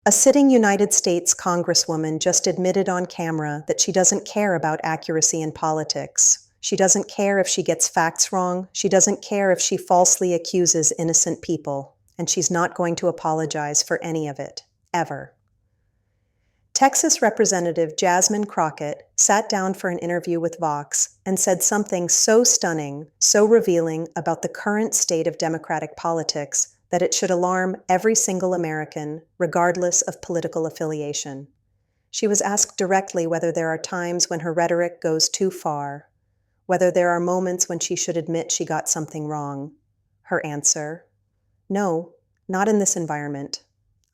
A sitting United States Congresswoman just admitted on camera that she doesn't care about accuracy in politics. She doesn't care if she gets facts wrong. She doesn't care if she falsely accuses innocent people. And she's not going to apologize for any of it, ever. Texas Representative Jasmine Crockett sat down for an interview with Vox and said something so stunning, so revealing about the current state of Democratic politics that it should alarm every single American, regardless of political affiliation. She was asked directly whether there are times when her rhetoric goes too far, whether there are moments when she should admit she got something wrong. Her answer: no, not in this environment.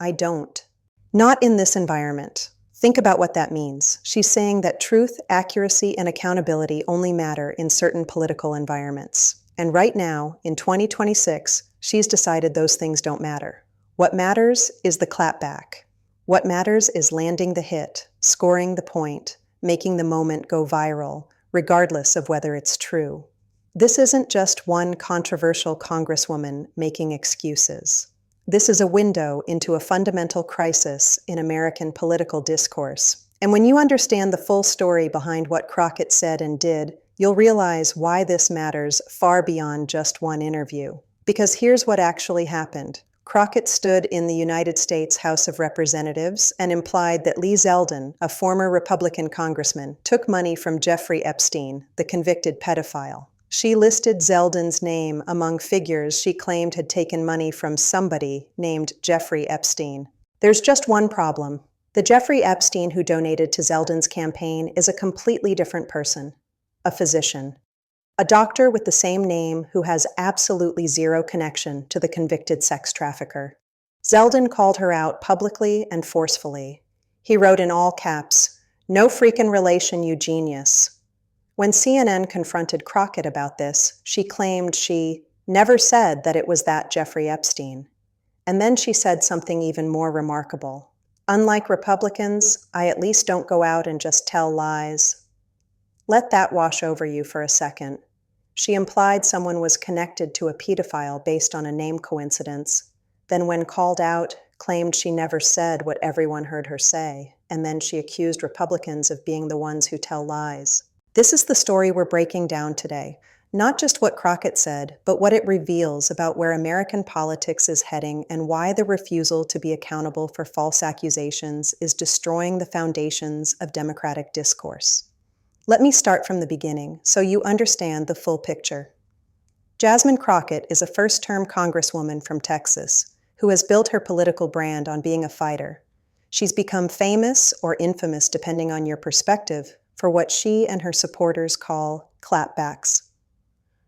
I don't. Not in this environment. Think about what that means. She's saying that truth, accuracy, and accountability only matter in certain political environments. And right now, in 2026, she's decided those things don't matter. What matters is the clapback. What matters is landing the hit, scoring the point, making the moment go viral, regardless of whether it's true. This isn't just one controversial congresswoman making excuses. This is a window into a fundamental crisis in American political discourse. And when you understand the full story behind what Crockett said and did, you'll realize why this matters far beyond just one interview. Because here's what actually happened. Crockett stood in the United States House of Representatives and implied that Lee Zeldin, a former Republican congressman, took money from Jeffrey Epstein, the convicted pedophile. She listed Zeldin's name among figures she claimed had taken money from somebody named Jeffrey Epstein. There's just one problem. The Jeffrey Epstein who donated to Zeldin's campaign is a completely different person, a physician. A doctor with the same name who has absolutely zero connection to the convicted sex trafficker. Zeldin called her out publicly and forcefully. He wrote in all caps, "No freaking relation, you genius." When CNN confronted Crockett about this, she claimed she never said that it was that Jeffrey Epstein. And then she said something even more remarkable. "Unlike Republicans, I at least don't go out and just tell lies." Let that wash over you for a second. She implied someone was connected to a pedophile based on a name coincidence, then when called out, claimed she never said what everyone heard her say, and then she accused Republicans of being the ones who tell lies. This is the story we're breaking down today. Not just what Crockett said, but what it reveals about where American politics is heading and why the refusal to be accountable for false accusations is destroying the foundations of democratic discourse. Let me start from the beginning so you understand the full picture. Jasmine Crockett is a first-term congresswoman from Texas who has built her political brand on being a fighter. She's become famous or infamous, depending on your perspective, for what she and her supporters call clapbacks.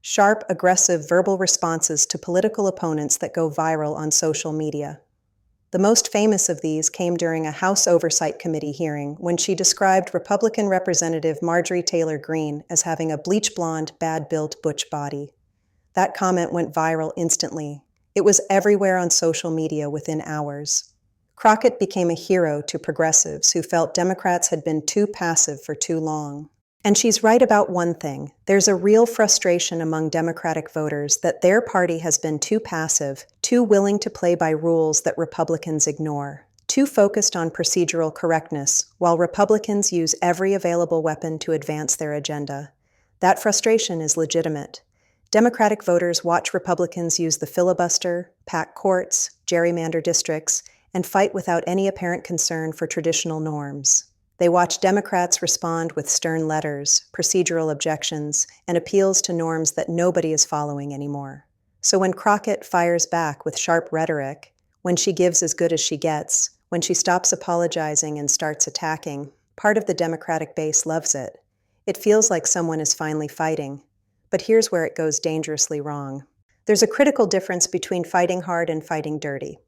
Sharp, aggressive verbal responses to political opponents that go viral on social media. The most famous of these came during a House Oversight Committee hearing when she described Republican Representative Marjorie Taylor Greene as having a bleach-blonde, bad-built butch body. That comment went viral instantly. It was everywhere on social media within hours. Crockett became a hero to progressives who felt Democrats had been too passive for too long. And she's right about one thing. There's a real frustration among Democratic voters that their party has been too passive, too willing to play by rules that Republicans ignore, too focused on procedural correctness, while Republicans use every available weapon to advance their agenda. That frustration is legitimate. Democratic voters watch Republicans use the filibuster, pack courts, gerrymander districts, and fight without any apparent concern for traditional norms. They watch Democrats respond with stern letters, procedural objections, and appeals to norms that nobody is following anymore. So when Crockett fires back with sharp rhetoric, when she gives as good as she gets, when she stops apologizing and starts attacking, part of the Democratic base loves it. It feels like someone is finally fighting. But here's where it goes dangerously wrong. There's a critical difference between fighting hard and fighting dirty.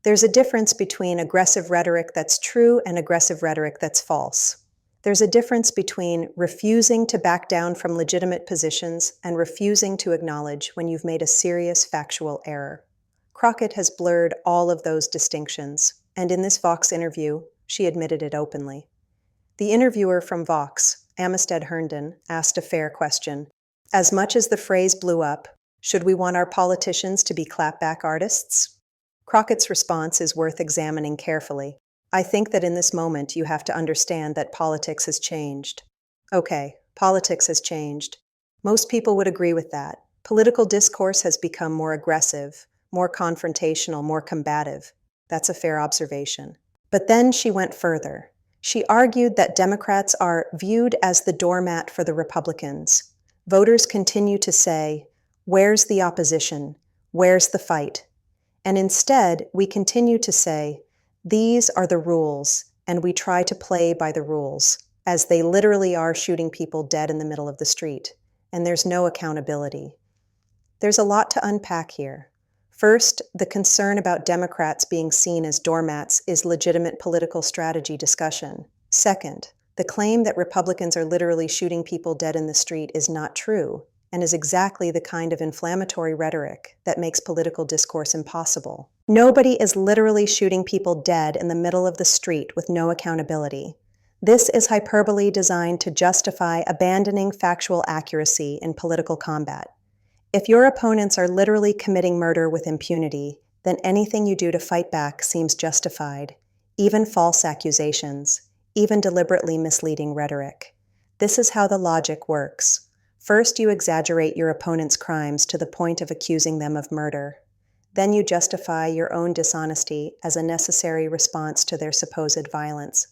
There's a difference between aggressive rhetoric that's true and aggressive rhetoric that's false. There's a difference between refusing to back down from legitimate positions and refusing to acknowledge when you've made a serious factual error. Crockett has blurred all of those distinctions, and in this Vox interview, she admitted it openly. The interviewer from Vox, Amistad Herndon, asked a fair question. As much as the phrase blew up, should we want our politicians to be clapback artists? Crockett's response is worth examining carefully. I think that in this moment you have to understand that politics has changed. Okay, politics has changed. Most people would agree with that. Political discourse has become more aggressive, more confrontational, more combative. That's a fair observation. But then she went further. She argued that Democrats are viewed as the doormat for the Republicans. Voters continue to say, "Where's the opposition? Where's the fight?" And instead, we continue to say, "These are the rules," and we try to play by the rules, as they literally are shooting people dead in the middle of the street, and there's no accountability. There's a lot to unpack here. First, the concern about Democrats being seen as doormats is legitimate political strategy discussion. Second, the claim that Republicans are literally shooting people dead in the street is not true, and is exactly the kind of inflammatory rhetoric that makes political discourse impossible. Nobody is literally shooting people dead in the middle of the street with no accountability. This is hyperbole designed to justify abandoning factual accuracy in political combat. If your opponents are literally committing murder with impunity, then anything you do to fight back seems justified, even false accusations, even deliberately misleading rhetoric. This is how the logic works. First, you exaggerate your opponent's crimes to the point of accusing them of murder. Then you justify your own dishonesty as a necessary response to their supposed violence.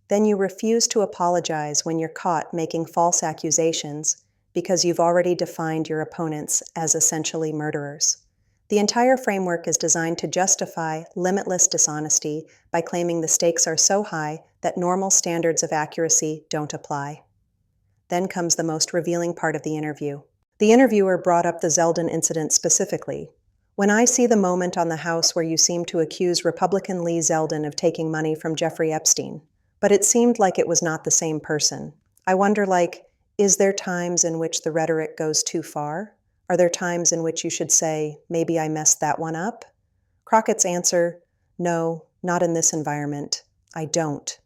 Then you refuse to apologize when you're caught making false accusations because you've already defined your opponents as essentially murderers. The entire framework is designed to justify limitless dishonesty by claiming the stakes are so high that normal standards of accuracy don't apply. Then comes the most revealing part of the interview. The interviewer brought up the Zeldin incident specifically. "When I see the moment on the House where you seem to accuse Republican Lee Zeldin of taking money from Jeffrey Epstein, but it seemed like it was not the same person. I wonder, is there times in which the rhetoric goes too far? Are there times in which you should say, maybe I messed that one up?" Crockett's answer, "No, not in this environment. I don't."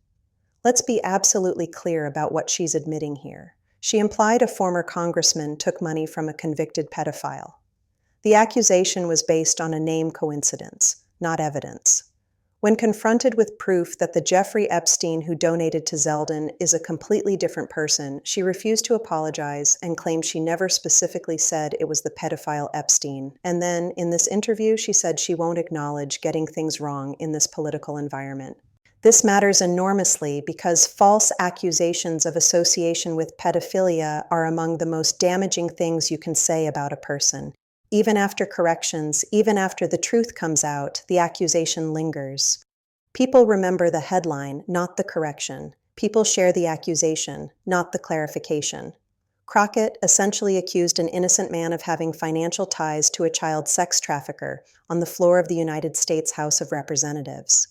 Let's be absolutely clear about what she's admitting here. She implied a former congressman took money from a convicted pedophile. The accusation was based on a name coincidence, not evidence. When confronted with proof that the Jeffrey Epstein who donated to Zeldin is a completely different person, she refused to apologize and claimed she never specifically said it was the pedophile Epstein. And then, in this interview, she said she won't acknowledge getting things wrong in this political environment. This matters enormously because false accusations of association with pedophilia are among the most damaging things you can say about a person. Even after corrections, even after the truth comes out, the accusation lingers. People remember the headline, not the correction. People share the accusation, not the clarification. Crockett essentially accused an innocent man of having financial ties to a child sex trafficker on the floor of the United States House of Representatives.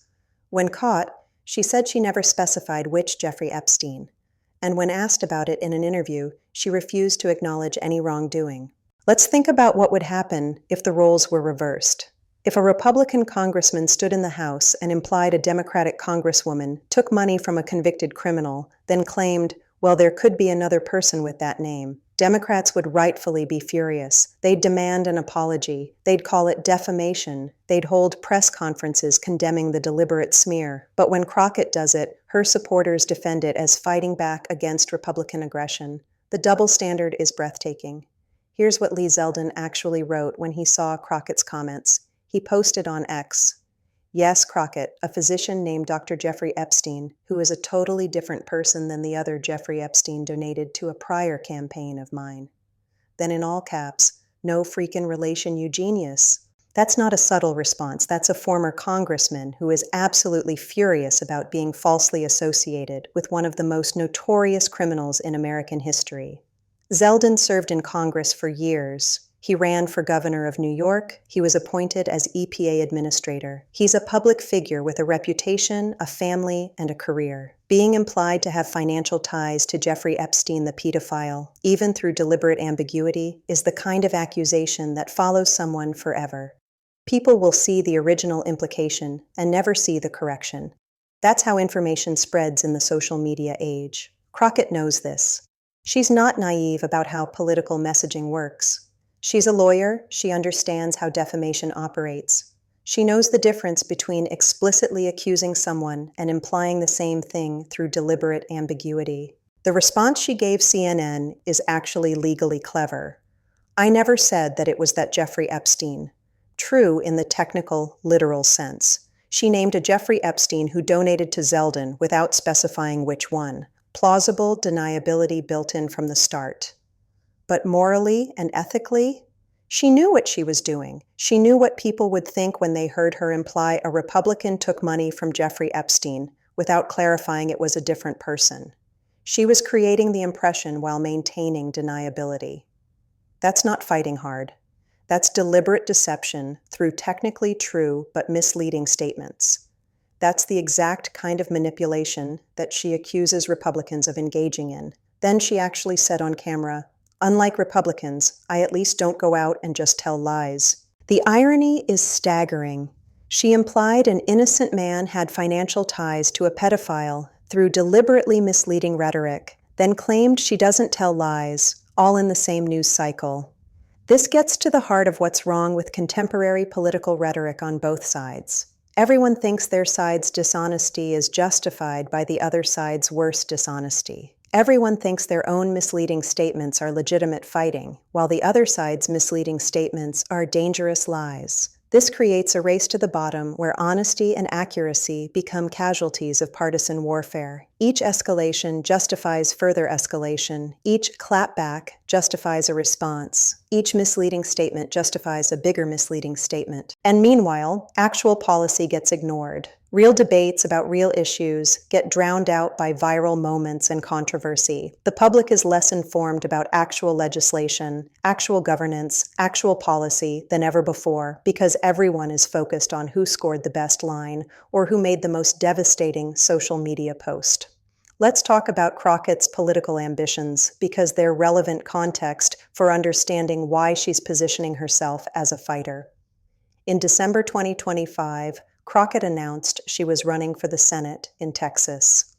When caught, she said she never specified which Jeffrey Epstein, and when asked about it in an interview, she refused to acknowledge any wrongdoing. Let's think about what would happen if the roles were reversed. If a Republican congressman stood in the House and implied a Democratic congresswoman took money from a convicted criminal, then claimed, well, there could be another person with that name, Democrats would rightfully be furious. They'd demand an apology. They'd call it defamation. They'd hold press conferences condemning the deliberate smear. But when Crockett does it, her supporters defend it as fighting back against Republican aggression. The double standard is breathtaking. Here's what Lee Zeldin actually wrote when he saw Crockett's comments. He posted on X, "Yes, Crockett, a physician named Dr. Jeffrey Epstein, who is a totally different person than the other Jeffrey Epstein donated to a prior campaign of mine." Then in all caps, "No freakin' relation, you genius." That's not a subtle response. That's a former congressman who is absolutely furious about being falsely associated with one of the most notorious criminals in American history. Zeldin served in Congress for years. He ran for governor of New York. He was appointed as EPA administrator. He's a public figure with a reputation, a family, and a career. Being implied to have financial ties to Jeffrey Epstein, the pedophile, even through deliberate ambiguity, is the kind of accusation that follows someone forever. People will see the original implication and never see the correction. That's how information spreads in the social media age. Crockett knows this. She's not naive about how political messaging works. She's a lawyer. She understands how defamation operates. She knows the difference between explicitly accusing someone and implying the same thing through deliberate ambiguity. The response she gave CNN is actually legally clever. "I never said that it was that Jeffrey Epstein." True in the technical, literal sense. She named a Jeffrey Epstein who donated to Zeldin without specifying which one. Plausible deniability built in from the start. But morally and ethically, she knew what she was doing. She knew what people would think when they heard her imply a Republican took money from Jeffrey Epstein without clarifying it was a different person. She was creating the impression while maintaining deniability. That's not fighting hard. That's deliberate deception through technically true but misleading statements. That's the exact kind of manipulation that she accuses Republicans of engaging in. Then she actually said on camera, "Unlike Republicans, I at least don't go out and just tell lies." The irony is staggering. She implied an innocent man had financial ties to a pedophile through deliberately misleading rhetoric, then claimed she doesn't tell lies, all in the same news cycle. This gets to the heart of what's wrong with contemporary political rhetoric on both sides. Everyone thinks their side's dishonesty is justified by the other side's worse dishonesty. Everyone thinks their own misleading statements are legitimate fighting, while the other side's misleading statements are dangerous lies. This creates a race to the bottom where honesty and accuracy become casualties of partisan warfare. Each escalation justifies further escalation. Each clapback justifies a response. Each misleading statement justifies a bigger misleading statement. And meanwhile, actual policy gets ignored. Real debates about real issues get drowned out by viral moments and controversy. The public is less informed about actual legislation, actual governance, actual policy than ever before because everyone is focused on who scored the best line or who made the most devastating social media post. Let's talk about Crockett's political ambitions because they're relevant context for understanding why she's positioning herself as a fighter. In December 2025, Crockett announced she was running for the Senate in Texas.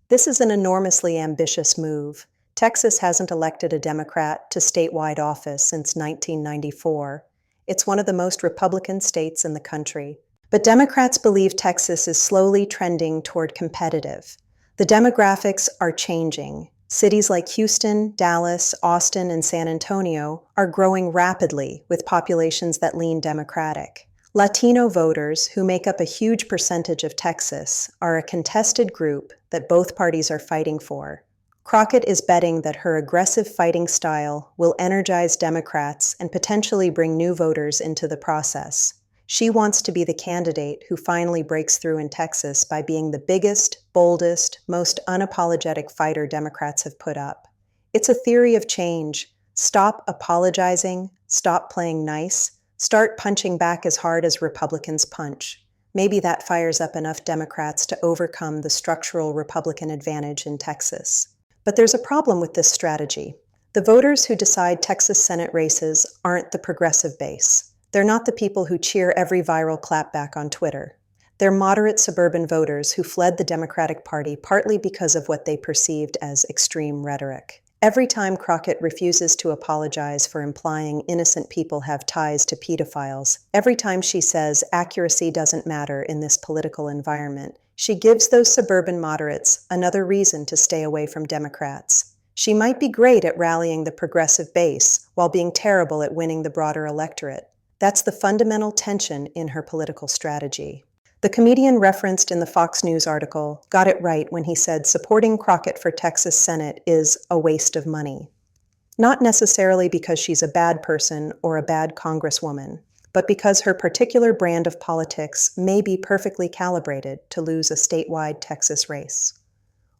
This is an enormously ambitious move. Texas hasn't elected a Democrat to statewide office since 1994. It's one of the most Republican states in the country. But Democrats believe Texas is slowly trending toward competitive. The demographics are changing. Cities like Houston, Dallas, Austin, and San Antonio are growing rapidly with populations that lean Democratic. Latino voters, who make up a huge percentage of Texas, are a contested group that both parties are fighting for. Crockett is betting that her aggressive fighting style will energize Democrats and potentially bring new voters into the process. She wants to be the candidate who finally breaks through in Texas by being the biggest, boldest, most unapologetic fighter Democrats have put up. It's a theory of change. Stop apologizing, stop playing nice, start punching back as hard as Republicans punch. Maybe that fires up enough Democrats to overcome the structural Republican advantage in Texas. But there's a problem with this strategy. The voters who decide Texas Senate races aren't the progressive base. They're not the people who cheer every viral clapback on Twitter. They're moderate suburban voters who fled the Democratic Party partly because of what they perceived as extreme rhetoric. Every time Crockett refuses to apologize for implying innocent people have ties to pedophiles, every time she says accuracy doesn't matter in this political environment, she gives those suburban moderates another reason to stay away from Democrats. She might be great at rallying the progressive base while being terrible at winning the broader electorate. That's the fundamental tension in her political strategy. The comedian referenced in the Fox News article got it right when he said supporting Crockett for Texas Senate is a waste of money. Not necessarily because she's a bad person or a bad congresswoman, but because her particular brand of politics may be perfectly calibrated to lose a statewide Texas race.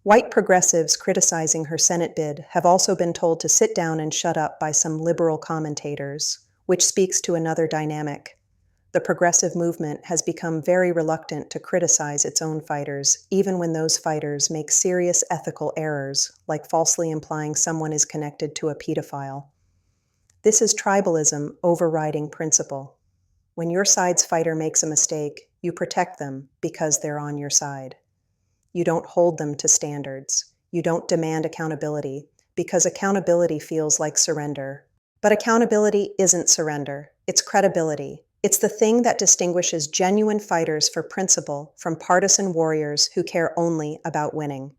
White progressives criticizing her Senate bid have also been told to sit down and shut up by some liberal commentators, which speaks to another dynamic. The progressive movement has become very reluctant to criticize its own fighters, even when those fighters make serious ethical errors, like falsely implying someone is connected to a pedophile. This is tribalism overriding principle. When your side's fighter makes a mistake, you protect them because they're on your side. You don't hold them to standards. You don't demand accountability, because accountability feels like surrender. But accountability isn't surrender, it's credibility. It's the thing that distinguishes genuine fighters for principle from partisan warriors who care only about winning.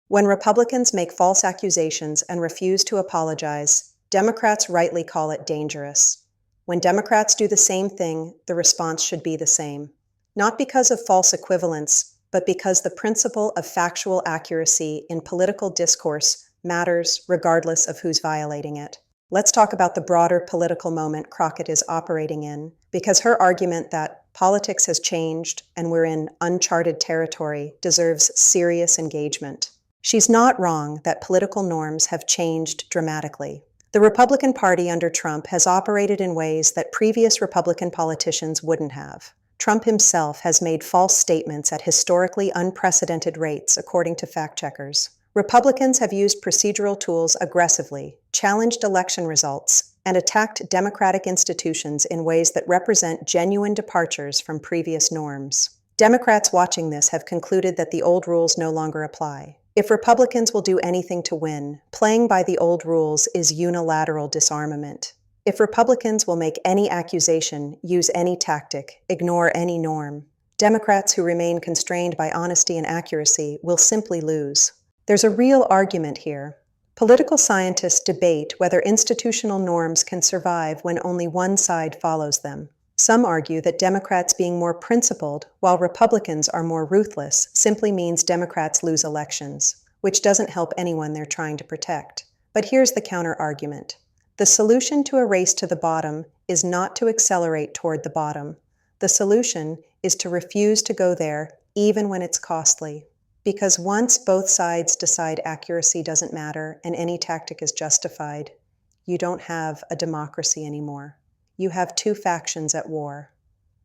When Republicans make false accusations and refuse to apologize, Democrats rightly call it dangerous. When Democrats do the same thing, the response should be the same. Not because of false equivalence, but because the principle of factual accuracy in political discourse matters regardless of who's violating it. Let's talk about the broader political moment Crockett is operating in, because her argument that politics has changed and we're in uncharted territory deserves serious engagement. She's not wrong that political norms have changed dramatically. The Republican Party under Trump has operated in ways that previous Republican politicians wouldn't have. Trump himself has made false statements at historically unprecedented rates, according to fact-checkers. Republicans have used procedural tools aggressively, challenged election results, and attacked democratic institutions in ways that represent genuine departures from previous norms. Democrats watching this have concluded that the old rules no longer apply. If Republicans will do anything to win, playing by the old rules is unilateral disarmament. If Republicans will make any accusation, use any tactic, ignore any norm, Democrats who remain constrained by honesty and accuracy will simply lose. There's a real argument here. Political scientists debate whether institutional norms can survive when only one side follows them. Some argue that Democrats being more principled, while Republicans are more ruthless, simply means Democrats lose elections, which doesn't help anyone they're trying to protect. But here's the counter-argument. The solution to a race to the bottom is not to accelerate toward the bottom. The solution is to refuse to go there, even when it's costly. Because once both sides decide accuracy doesn't matter and any tactic is justified, you don't have a democracy anymore. You have two factions at war.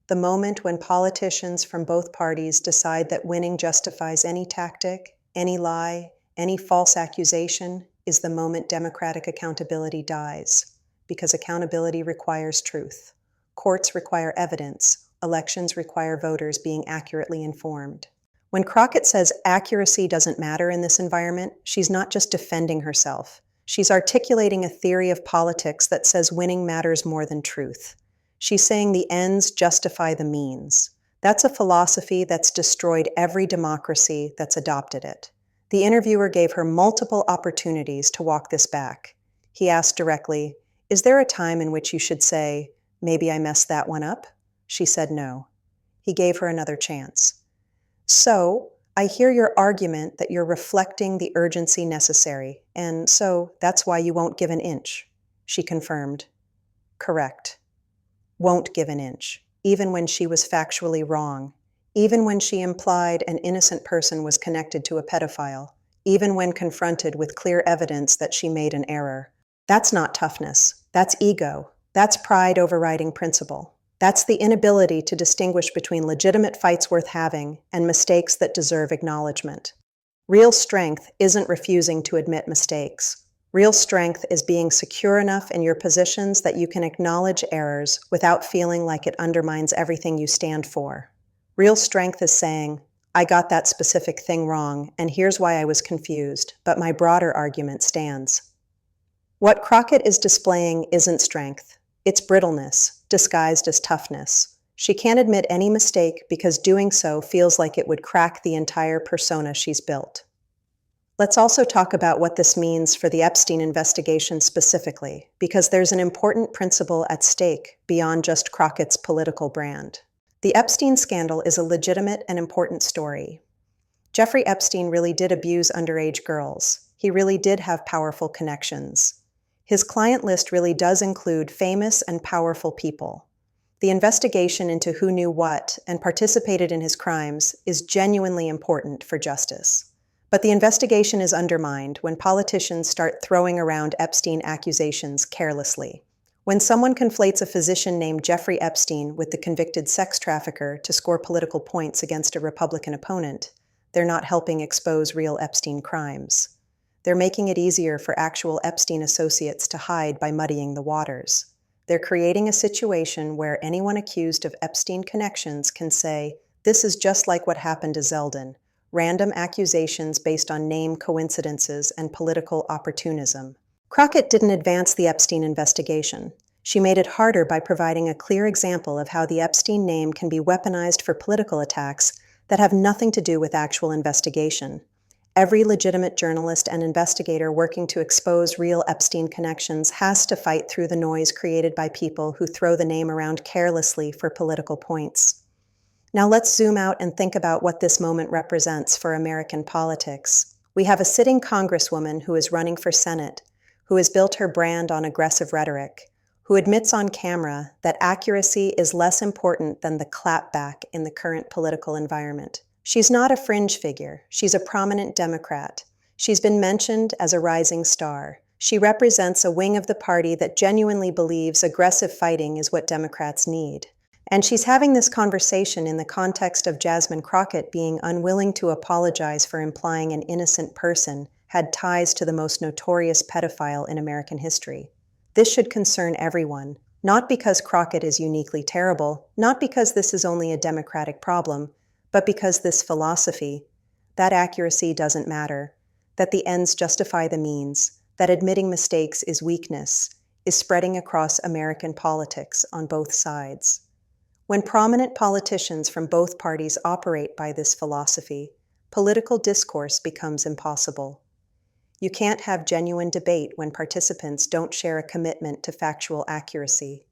The moment when politicians from both parties decide that winning justifies any tactic, any lie, any false accusation, is the moment democratic accountability dies, because accountability requires truth. Courts require evidence. Elections require voters being accurately informed. When Crockett says accuracy doesn't matter in this environment, she's not just defending herself. She's articulating a theory of politics that says winning matters more than truth. She's saying the ends justify the means. That's a philosophy that's destroyed every democracy that's adopted it. The interviewer gave her multiple opportunities to walk this back. He asked directly, "Is there a time in which you should say, 'Maybe I messed that one up'?" She said no. He gave her another chance. "So, I hear your argument that you're reflecting the urgency necessary, and so that's why you won't give an inch." She confirmed. Correct. Won't give an inch, even when she was factually wrong, even when she implied an innocent person was connected to a pedophile, even when confronted with clear evidence that she made an error. That's not toughness. That's ego. That's pride overriding principle. That's the inability to distinguish between legitimate fights worth having and mistakes that deserve acknowledgement. Real strength isn't refusing to admit mistakes. Real strength is being secure enough in your positions that you can acknowledge errors without feeling like it undermines everything you stand for. Real strength is saying, "I got that specific thing wrong, and here's why I was confused, but my broader argument stands." What Crockett is displaying isn't strength. It's brittleness, disguised as toughness. She can't admit any mistake because doing so feels like it would crack the entire persona she's built. Let's also talk about what this means for the Epstein investigation specifically, because there's an important principle at stake beyond just Crockett's political brand. The Epstein scandal is a legitimate and important story. Jeffrey Epstein really did abuse underage girls. He really did have powerful connections. His client list really does include famous and powerful people. The investigation into who knew what and participated in his crimes is genuinely important for justice. But the investigation is undermined when politicians start throwing around Epstein accusations carelessly. When someone conflates a physician named Jeffrey Epstein with the convicted sex trafficker to score political points against a Republican opponent, they're not helping expose real Epstein crimes. They're making it easier for actual Epstein associates to hide by muddying the waters. They're creating a situation where anyone accused of Epstein connections can say, "This is just like what happened to Zeldin," random accusations based on name coincidences and political opportunism. Crockett didn't advance the Epstein investigation. She made it harder by providing a clear example of how the Epstein name can be weaponized for political attacks that have nothing to do with actual investigation. Every legitimate journalist and investigator working to expose real Epstein connections has to fight through the noise created by people who throw the name around carelessly for political points. Now let's zoom out and think about what this moment represents for American politics. We have a sitting Congresswoman who is running for Senate, who has built her brand on aggressive rhetoric, who admits on camera that accuracy is less important than the clapback in the current political environment. She's not a fringe figure. She's a prominent Democrat. She's been mentioned as a rising star. She represents a wing of the party that genuinely believes aggressive fighting is what Democrats need. And she's having this conversation in the context of Jasmine Crockett being unwilling to apologize for implying an innocent person had ties to the most notorious pedophile in American history. This should concern everyone, not because Crockett is uniquely terrible, not because this is only a Democratic problem, but because this philosophy, that accuracy doesn't matter, that the ends justify the means, that admitting mistakes is weakness, is spreading across American politics on both sides. When prominent politicians from both parties operate by this philosophy, political discourse becomes impossible. You can't have genuine debate when participants don't share a commitment to factual accuracy.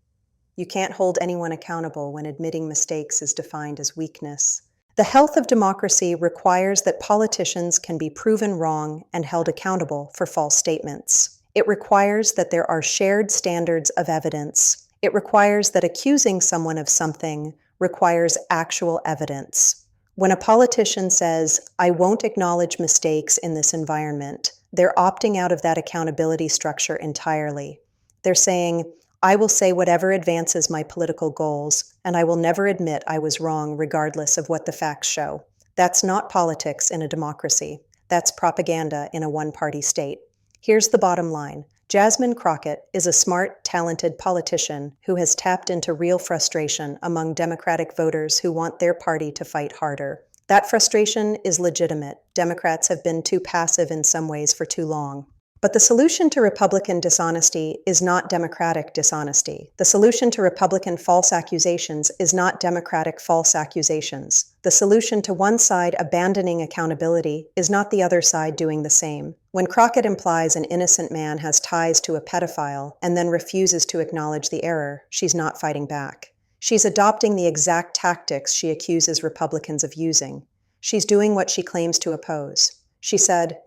You can't hold anyone accountable when admitting mistakes is defined as weakness. The health of democracy requires that politicians can be proven wrong and held accountable for false statements. It requires that there are shared standards of evidence. It requires that accusing someone of something requires actual evidence. When a politician says, "I won't acknowledge mistakes in this environment," they're opting out of that accountability structure entirely. They're saying, "I will say whatever advances my political goals, and I will never admit I was wrong regardless of what the facts show." That's not politics in a democracy. That's propaganda in a one-party state. Here's the bottom line. Jasmine Crockett is a smart, talented politician who has tapped into real frustration among Democratic voters who want their party to fight harder. That frustration is legitimate. Democrats have been too passive in some ways for too long. But the solution to Republican dishonesty is not Democratic dishonesty. The solution to Republican false accusations is not Democratic false accusations. The solution to one side abandoning accountability is not the other side doing the same. When Crockett implies an innocent man has ties to a pedophile and then refuses to acknowledge the error, she's not fighting back. She's adopting the exact tactics she accuses Republicans of using. She's doing what she claims to oppose. She said,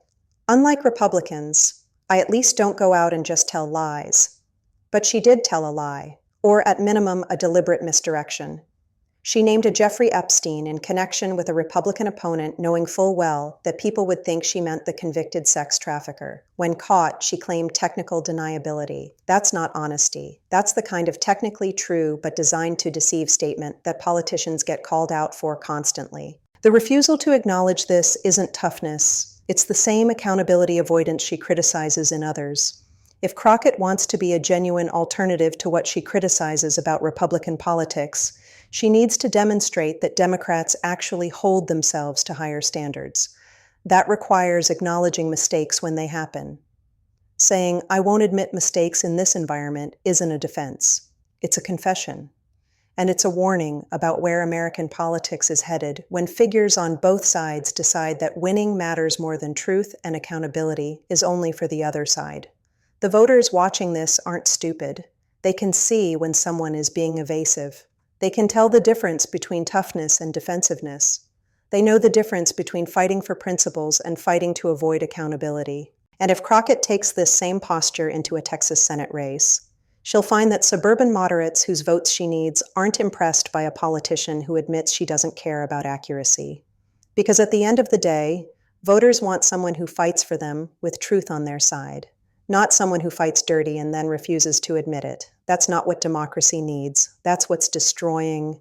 "Unlike Republicans, I at least don't go out and just tell lies." But she did tell a lie, or at minimum a deliberate misdirection. She named a Jeffrey Epstein in connection with a Republican opponent, knowing full well that people would think she meant the convicted sex trafficker. When caught, she claimed technical deniability. That's not honesty. That's the kind of technically true but designed to deceive statement that politicians get called out for constantly. The refusal to acknowledge this isn't toughness. It's the same accountability avoidance she criticizes in others. If Crockett wants to be a genuine alternative to what she criticizes about Republican politics, she needs to demonstrate that Democrats actually hold themselves to higher standards. That requires acknowledging mistakes when they happen. Saying, "I won't admit mistakes in this environment," isn't a defense. It's a confession. And it's a warning about where American politics is headed when figures on both sides decide that winning matters more than truth and accountability is only for the other side. The voters watching this aren't stupid. They can see when someone is being evasive. They can tell the difference between toughness and defensiveness. They know the difference between fighting for principles and fighting to avoid accountability. And if Crockett takes this same posture into a Texas Senate race, she'll find that suburban moderates whose votes she needs aren't impressed by a politician who admits she doesn't care about accuracy. Because at the end of the day, voters want someone who fights for them with truth on their side, not someone who fights dirty and then refuses to admit it. That's not what democracy needs. That's what's destroying